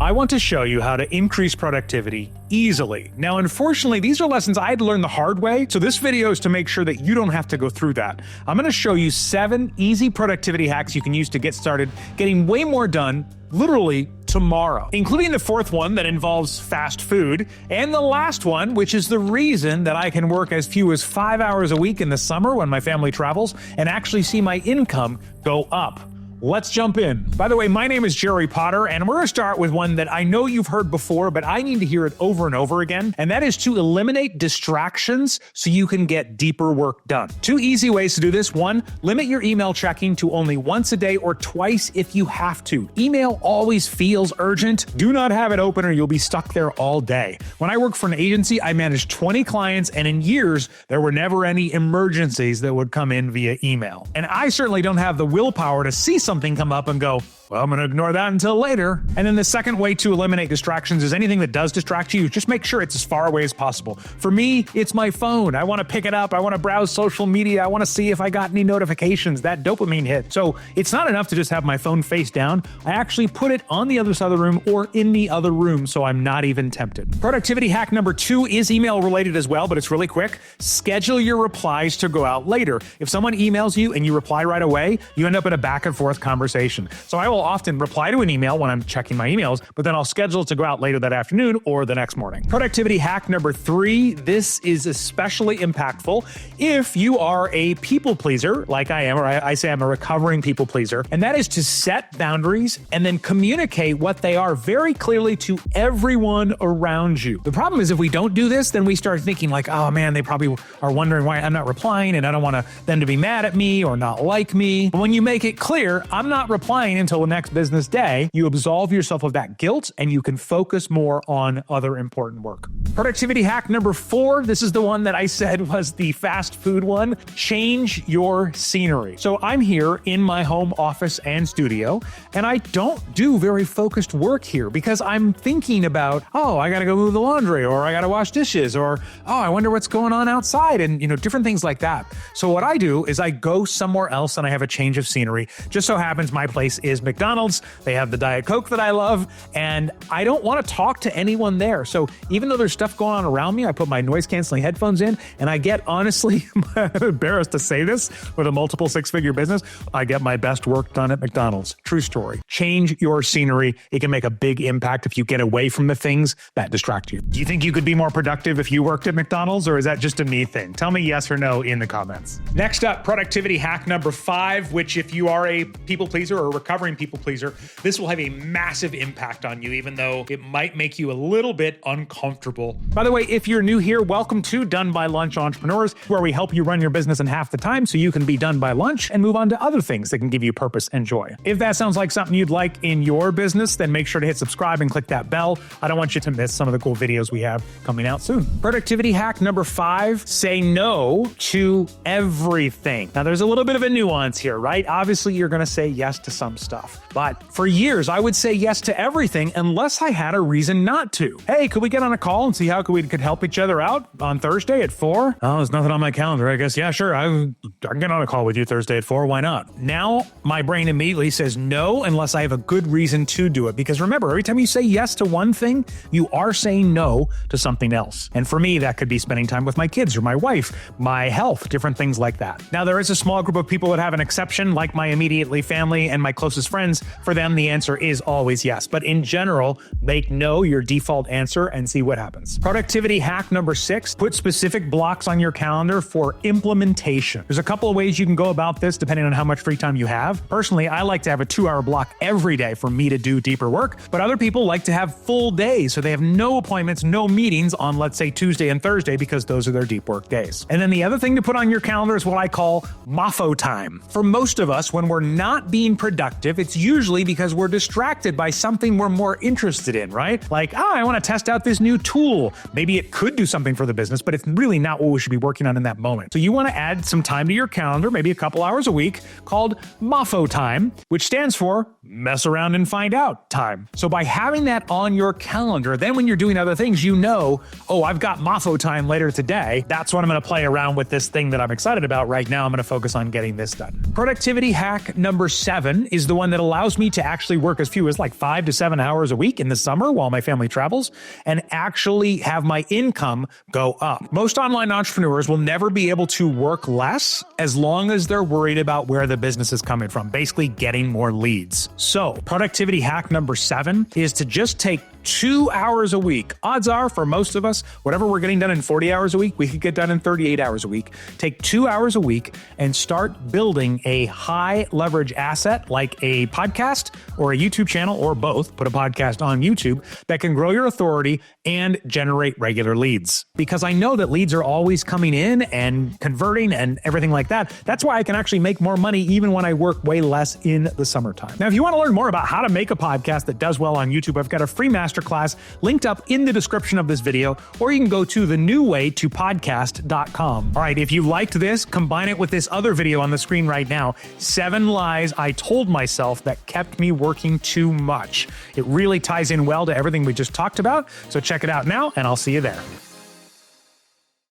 I want to show you how to increase productivity easily. Now, unfortunately, these are lessons I had to learn the hard way, so this video is to make sure that you don't have to go through that. I'm going to show you 7 easy productivity hacks you can use to get started getting way more done literally tomorrow, including the 4th one that involves fast food, and the last one, which is the reason that I can work as few as 5 hours a week in the summer when my family travels and actually see my income go up. Let's jump in. By the way, my name is Jerry Potter, and we're gonna start with one that I know you've heard before, but I need to hear it over and over again, and that is to eliminate distractions so you can get deeper work done. 2 easy ways to do this. 1, limit your email checking to only once a day or twice if you have to. Email always feels urgent. Do not have it open or you'll be stuck there all day. When I worked for an agency, I managed 20 clients, and in years, there were never any emergencies that would come in via email. And I certainly don't have the willpower to see something come up and go, well, I'm going to ignore that until later. And then the second way to eliminate distractions is anything that does distract you, just make sure it's as far away as possible. For me, it's my phone. I want to pick it up. I want to browse social media. I want to see if I got any notifications, that dopamine hit. So it's not enough to just have my phone face down. I actually put it on the other side of the room or in the other room so I'm not even tempted. Productivity hack number 2 is email related as well, but it's really quick. Schedule your replies to go out later. If someone emails you and you reply right away, you end up in a back and forth conversation. So I will often reply to an email when I'm checking my emails, but then I'll schedule it to go out later that afternoon or the next morning. Productivity hack number 3. This is especially impactful if you are a people pleaser, like I am, or I say I'm a recovering people pleaser, and that is to set boundaries and then communicate what they are very clearly to everyone around you. The problem is if we don't do this, then we start thinking like, oh man, they probably are wondering why I'm not replying and I don't want them to be mad at me or not like me. But when you make it clear, I'm not replying until the next business day, you absolve yourself of that guilt and you can focus more on other important work. Productivity hack number 4. This is the one that I said was the fast food one. Change your scenery. So I'm here in my home office and studio, and I don't do very focused work here because I'm thinking about, oh, I gotta go move the laundry, or I gotta wash dishes, or oh, I wonder what's going on outside, and different things like that. So what I do is I go somewhere else and I have a change of scenery. Just so happens my place is McDonald's. They have the Diet Coke that I love, and I don't want to talk to anyone there. So even though there's stuff going on around me, I put my noise canceling headphones in, and I get, honestly, I'm embarrassed to say this, with a multiple 6-figure business, I get my best work done at McDonald's. True story. Change your scenery. It can make a big impact if you get away from the things that distract you. Do you think you could be more productive if you worked at McDonald's, or is that just a me thing? Tell me yes or no in the comments. Next up, productivity hack number 5, which if you are a people pleaser or a recovering people pleaser, this will have a massive impact on you, even though it might make you a little bit uncomfortable. By the way, if you're new here, welcome to Done by Lunch Entrepreneurs, where we help you run your business in half the time so you can be done by lunch and move on to other things that can give you purpose and joy. If that sounds like something you'd like in your business, then make sure to hit subscribe and click that bell. I don't want you to miss some of the cool videos we have coming out soon. Productivity hack number 5, say no to everything. Now, there's a little bit of a nuance here, right? Obviously, you're going to say yes to some stuff. But for years, I would say yes to everything unless I had a reason not to. Hey, could we get on a call and see how we could help each other out on Thursday at 4? Oh, there's nothing on my calendar. I guess, yeah, sure. I can get on a call with you Thursday at 4. Why not? Now, my brain immediately says no unless I have a good reason to do it. Because remember, every time you say yes to one thing, you are saying no to something else. And for me, that could be spending time with my kids or my wife, my health, different things like that. Now, there is a small group of people that have an exception, like my immediately family and my closest friends. For them, the answer is always yes. But in general, make no your default answer and see what happens. Productivity hack number 6, put specific blocks on your calendar for implementation. There's a couple of ways you can go about this depending on how much free time you have. Personally, I like to have a 2-hour block every day for me to do deeper work, but other people like to have full days, so they have no appointments, no meetings on, let's say, Tuesday and Thursday because those are their deep work days. And then the other thing to put on your calendar is what I call MAFO time. For most of us, when we're not being productive, it's usually because we're distracted by something we're more interested in, right? Like, I want to test out this new tool. Maybe it could do something for the business, but it's really not what we should be working on in that moment. So you want to add some time to your calendar, maybe a couple hours a week, called MAFO time, which stands for mess around and find out time. So by having that on your calendar, then when you're doing other things, you know, oh, I've got MAFO time later today. That's when I'm going to play around with this thing that I'm excited about right now. I'm going to focus on getting this done. Productivity hack number number 7 is the one that allows me to actually work as few as like 5 to 7 hours a week in the summer while my family travels and actually have my income go up. Most online entrepreneurs will never be able to work less as long as they're worried about where the business is coming from, basically getting more leads. So productivity hack number 7 is to just take 2 hours a week. Odds are for most of us, whatever we're getting done in 40 hours a week, we could get done in 38 hours a week. Take 2 hours a week and start building a high leverage asset like a podcast or a YouTube channel or both. Put a podcast on YouTube that can grow your authority and generate regular leads. Because I know that leads are always coming in and converting and everything like that. That's why I can actually make more money even when I work way less in the summertime. Now, if you want to learn more about how to make a podcast that does well on YouTube, I've got a free masterclass linked up in the description of this video, or you can go to thenewwaytopodcast.com. All right, if you liked this, combine it with this other video on the screen right now, 7 lies I told myself that kept me working too much. It really ties in well to everything we just talked about, so check it out now, and I'll see you there.